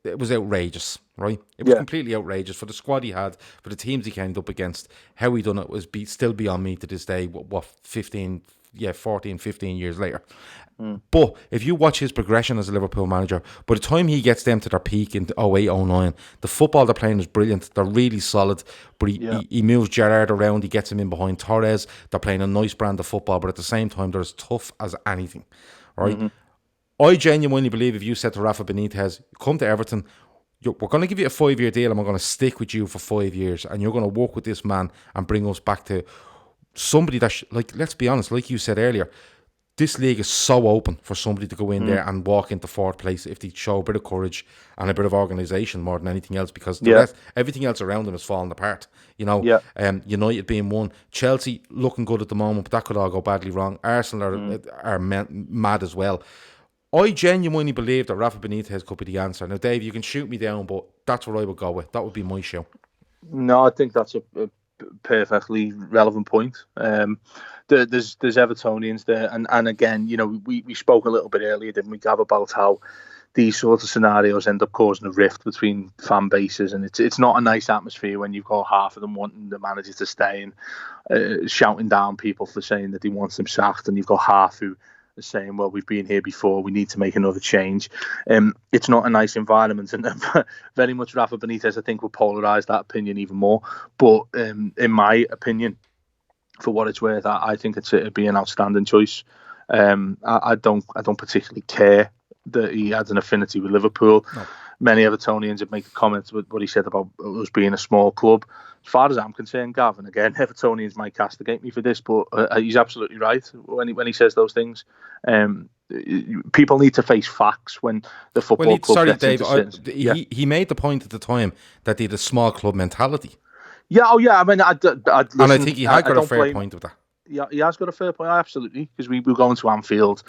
it was outrageous, right? It was completely outrageous for the squad he had, for the teams he came up against. How he done it was still beyond me to this day, 14, 15 years later. But if you watch his progression as a Liverpool manager, by the time he gets them to their peak in 08, 09, the football they're playing is brilliant. They're really solid, but he moves Gerrard around, he gets him in behind Torres. They're playing a nice brand of football, but at the same time, they're as tough as anything, right? I genuinely believe if you said to Rafa Benitez, come to Everton, we're going to give you a 5-year deal and we're going to stick with you for 5 years, and you're going to work with this man and bring us back to somebody that, let's be honest, like you said earlier, this league is so open for somebody to go in there and walk into 4th place if they show a bit of courage and a bit of organisation more than anything else, because everything else around them is falling apart. United being one, Chelsea looking good at the moment, but that could all go badly wrong. Arsenal are mad as well. I genuinely believe that Rafa Benitez could be the answer. Now, Dave, you can shoot me down, but that's what I would go with. That would be my show. No, I think that's a perfectly relevant point. There's Evertonians there, and again, we spoke a little bit earlier, didn't we, Gav, about how these sorts of scenarios end up causing a rift between fan bases, and it's not a nice atmosphere when you've got half of them wanting the manager to stay and shouting down people for saying that he wants them sacked, and you've got half who are saying, well, we've been here before, we need to make another change. It's not a nice environment, and very much Rafa Benitez, I think, will polarise that opinion even more. But in my opinion, for what it's worth, I think it'd be an outstanding choice. I don't particularly care that he has an affinity with Liverpool. many Evertonians have made comments with what he said about us being a small club. As far as I'm concerned, Gav, and again, Evertonians might castigate me for this, but he's absolutely right when he says those things. People need to face facts when the football club gets Dave, into he made the point at the time that he had a small club mentality. Yeah, oh yeah. I mean, listen, and I think he had got a fair point with that. Yeah, he has got a fair point, absolutely, because we were going to Anfield,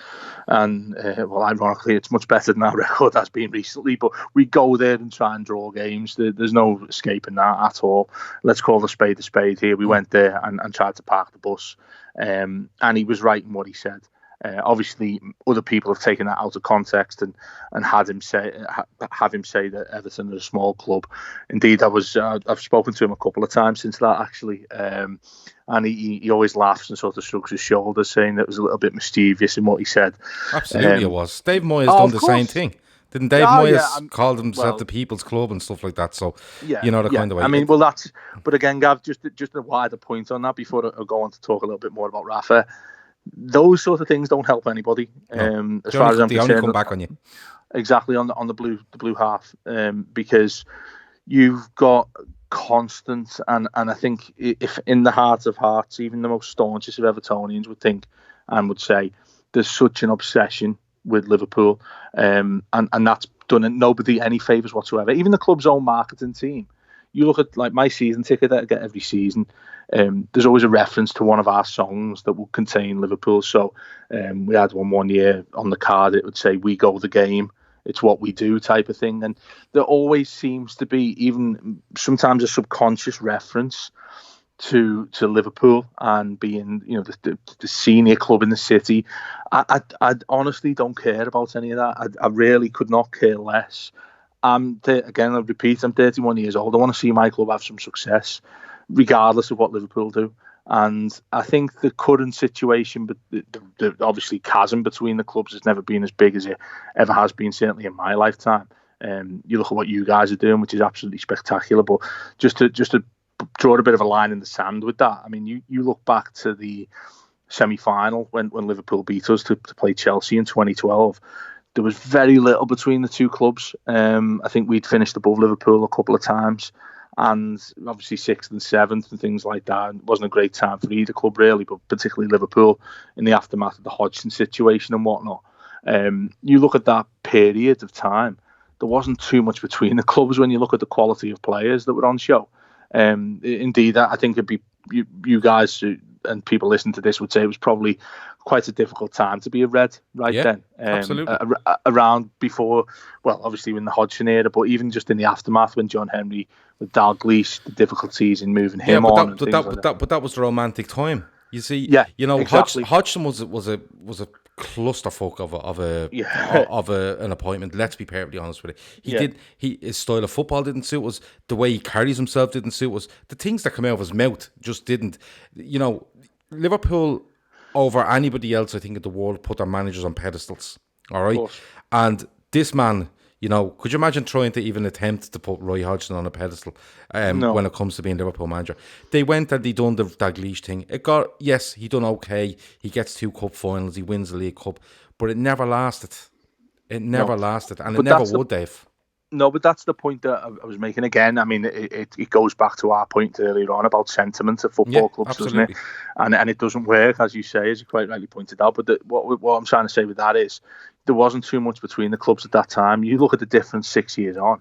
and well, ironically, it's much better than our record has been recently. But we go there and try and draw games. There's no escaping that at all. Let's call the spade here. We went there and tried to park the bus, and he was right in what he said. Obviously, other people have taken that out of context and had him say that Everton are a small club. Indeed, I've spoken to him a couple of times since that, actually, and he always laughs and sort of shrugs his shoulders, saying that it was a little bit mischievous in what he said. Absolutely, it was. Dave Moyes done the same thing. Didn't Dave Moyes call himself the People's Club and stuff like that? So, kind of way. I mean, well, but again, Gav, just a wider point on that before I go on to talk a little bit more about Rafa. Those sort of things don't help anybody. No. As far as I'm concerned, they only come back on you. Exactly, on the blue half, because you've got constant, and I think if in the heart of hearts, even the most staunchest of Evertonians would think and would say there's such an obsession with Liverpool, and that's done nobody any favours whatsoever. Even the club's own marketing team. You look at like my season ticket that I get every season. There's always a reference to one of our songs that will contain Liverpool. So we had one year on the card. It would say "We go the game. It's what we do" type of thing. And there always seems to be even sometimes a subconscious reference to Liverpool and being the senior club in the city. I honestly don't care about any of that. I really could not care less. Again, I repeat, I'm 31 years old. I want to see my club have some success, regardless of what Liverpool do. And I think the current situation, but the obviously chasm between the clubs has never been as big as it ever has been, certainly in my lifetime. You look at what you guys are doing, which is absolutely spectacular. But just to draw a bit of a line in the sand with that, I mean, you look back to the semi-final when Liverpool beat us to play Chelsea in 2012. There was very little between the two clubs. I think we'd finished above Liverpool a couple of times, and obviously 6th and 7th and things like that. It wasn't a great time for either club, really, but particularly Liverpool in the aftermath of the Hodgson situation and whatnot. You look at that period of time, there wasn't too much between the clubs when you look at the quality of players that were on show. Indeed, I think it'd be you guys and people listening to this would say it was probably quite a difficult time to be a Red then. Absolutely. Around before, well, obviously in the Hodgson era, but even just in the aftermath when John Henry with Dalglish, the difficulties in moving him on. But that was the romantic time. You see, exactly. Hodgson was a clusterfuck of an appointment. Let's be perfectly honest with it. His style of football didn't suit us. The way he carries himself didn't suit us. The things that come out of his mouth just didn't. Liverpool over anybody else, I think, in the world, put their managers on pedestals. All right, and this man. Could you imagine trying to even attempt to put Roy Hodgson on a pedestal No. when it comes to being Liverpool manager? They went and they done the Dalglish thing. He done okay. He gets 2 cup finals. He wins the League Cup. But it never lasted. And it never would, Dave. No, but that's the point that I was making again. I mean, it goes back to our point earlier on about sentiment of football clubs, absolutely. doesn't it? And it doesn't work, as you say, as you quite rightly pointed out. But what I'm trying to say with that is there wasn't too much between the clubs at that time. You look at the difference 6 years on.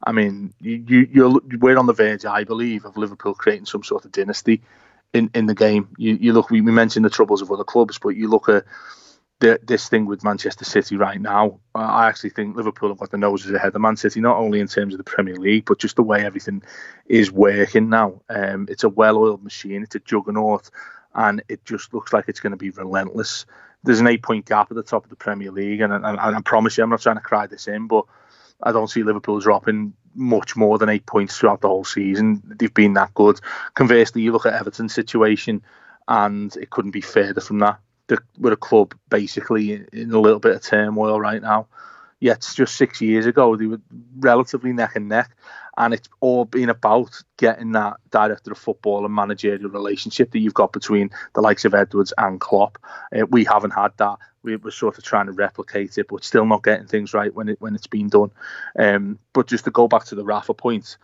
I mean, we're on the verge, I believe, of Liverpool creating some sort of dynasty in the game. You look, we mentioned the troubles of other clubs, but you look at this thing with Manchester City right now. I actually think Liverpool have got the noses ahead of Man City, not only in terms of the Premier League, but just the way everything is working now. It's a well-oiled machine. It's a juggernaut, and it just looks like it's going to be relentless. There's an 8-point gap at the top of the Premier League, and I promise you, I'm not trying to cry this in, but I don't see Liverpool dropping much more than 8 points throughout the whole season. They've been that good. Conversely, you look at Everton's situation, and it couldn't be further from that. We're a club basically in a little bit of turmoil right now. Yet just 6 years ago, they were relatively neck and neck. And it's all been about getting that director of football and managerial relationship that you've got between the likes of Edwards and Klopp. We haven't had that. We were sort of trying to replicate it, but still not getting things right when it's been done. But just to go back to the Rafa point,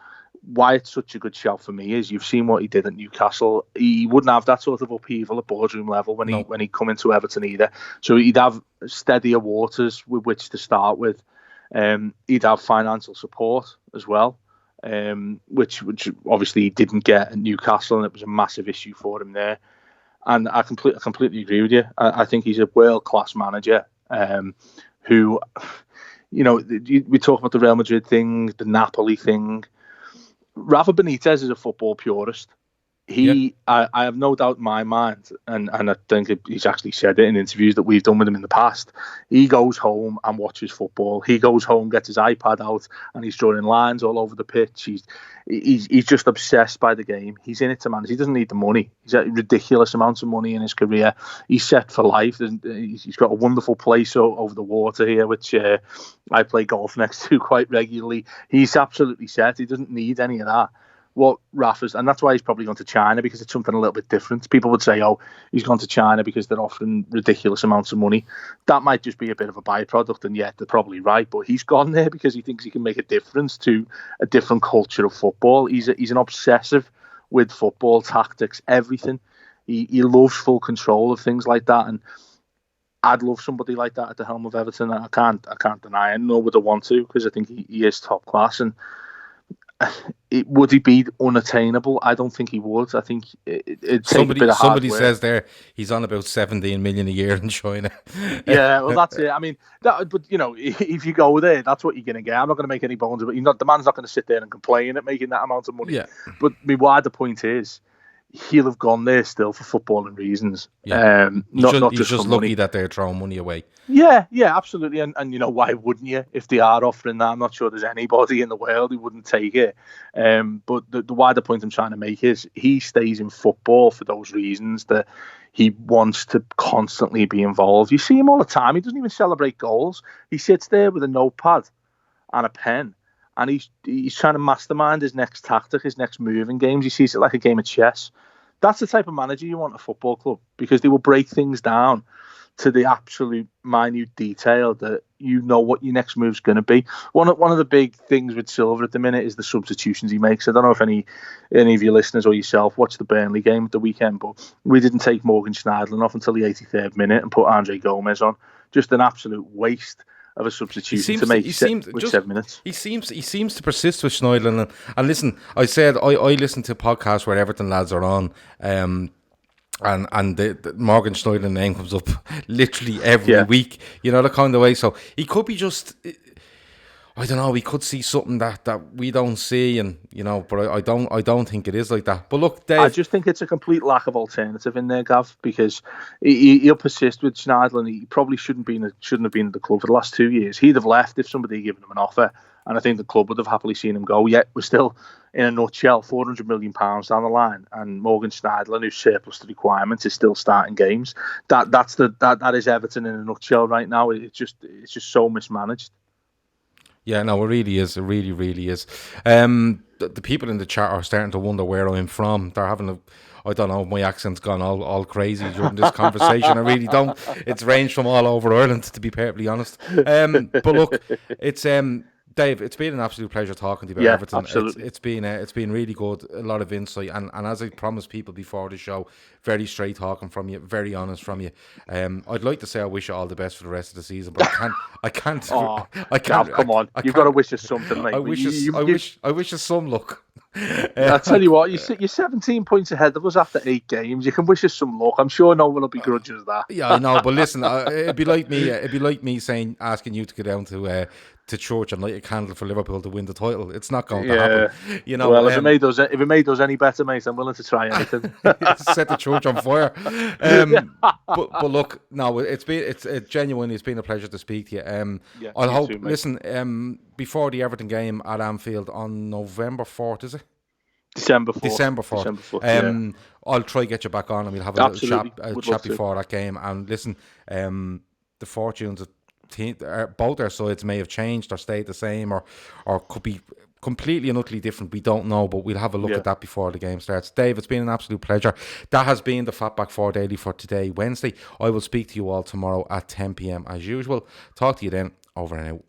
why it's such a good shout for me is you've seen what he did at Newcastle. He wouldn't have that sort of upheaval at boardroom level when he come into Everton either. So he'd have steadier waters with which to start with. He'd have financial support as well, which obviously he didn't get at Newcastle, and it was a massive issue for him there. And I completely agree with you. I think he's a world-class manager who, we talk about the Real Madrid thing, the Napoli thing. Rafa Benitez is a football purist. I have no doubt in my mind, and I think he's actually said it in interviews that we've done with him in the past. He goes home and watches football. He goes home, gets his iPad out, and he's drawing lines all over the pitch. He's just obsessed by the game. He's in it to manage. He doesn't need the money. He's got ridiculous amounts of money in his career. He's set for life. He's got a wonderful place over the water here, which I play golf next to quite regularly. He's absolutely set. He doesn't need any of that. What Rafa's, and that's why he's probably gone to China, because it's something a little bit different. People would say, oh, he's gone to China because they're offering ridiculous amounts of money. That might just be a bit of a byproduct, and yet they're probably right. But he's gone there because he thinks he can make a difference to a different culture of football. He's an obsessive with football, tactics, everything. He loves full control of things like that, and I'd love somebody like that at the helm of Everton. I can't deny it, nor would I want to, because I think he is top class. And would he be unattainable? I don't think he would. I think it'd take a bit of hard somebody work. Says there he's on about 17 million a year in China. Yeah, well, that's it. I mean, but if you go there, that's what you're going to get. I'm not going to make any bones about it. The man's not going to sit there and complain at making that amount of money. Yeah. But my wider point is, he'll have gone there still for footballing reasons. Yeah. Not he's just lucky money that they're throwing money away. Yeah, absolutely. And why wouldn't you? If they are offering that, I'm not sure there's anybody in the world who wouldn't take it. But the wider point I'm trying to make is he stays in football for those reasons, that he wants to constantly be involved. You see him all the time. He doesn't even celebrate goals. He sits there with a notepad and a pen, and he's trying to mastermind his next tactic, his next move in games. He sees it like a game of chess. That's the type of manager you want at a football club, because they will break things down to the absolute minute detail that you know what your next move's going to be. One of the big things with Silva at the minute is the substitutions he makes. I don't know if any of your listeners or yourself watched the Burnley game at the weekend, but we didn't take Morgan Schneiderlin off until the 83rd minute and put Andre Gomez on. Just an absolute waste of a substitution to make 7 minutes. He seems to persist with Schneiderlin. And listen, I said I listen to podcasts where Everton lads are on, and the Morgan Schneiderlin name comes up literally every week, the kind of way. So he could be just, I don't know, we could see something that we don't see, and but I don't think it is like that. But look, Dave, I just think it's a complete lack of alternative in there, Gav, because he'll persist with Schneiderlin. He probably shouldn't have been at the club for the last 2 years. He'd have left if somebody had given him an offer, and I think the club would have happily seen him go. Yet we're still, in a nutshell, £400 million down the line, and Morgan Schneiderlin, who's surplus to requirements, is still starting games. That is Everton in a nutshell right now. It's just so mismanaged. Yeah, no, it really is. It really, really is. The people in the chat are starting to wonder where I'm from. They're having I don't know, my accent's gone all crazy during this conversation. I really don't. It's ranged from all over Ireland, to be perfectly honest. But look, it's Dave, it's been an absolute pleasure talking to you about Everton. Absolutely. It's been really good, a lot of insight, and as I promised people before the show, very straight talking from you, very honest from you. I'd like to say I wish you all the best for the rest of the season, but I can't. Come on, you've got to wish us something, mate. I wish us some luck. I tell you what, you're 17 points ahead of us after 8 games. You can wish us some luck. I'm sure no one will begrudge us that. Yeah, I know, but listen, it'd be like me asking you to go down to church and light a candle for Liverpool to win the title. It's not going to happen. Well, if it made us any better, mate, I'm willing to try anything. Set the church on fire. But look, no, it's genuinely, it's been a pleasure to speak to you. I hope. Too, listen, before the Everton game at Anfield on November 4th, is it? December 4th. December 4th. I'll try to get you back on, and we'll have a little chat before that game. And listen, the fortunes of both their sides may have changed or stayed the same, or could be completely and utterly different. We don't know, but we'll have a look at that before the game starts. Dave, it's been an absolute pleasure. That has been the Fatback 4 Daily for today, Wednesday. I will speak to you all tomorrow at 10 p.m. as usual. Talk to you then. Over and out.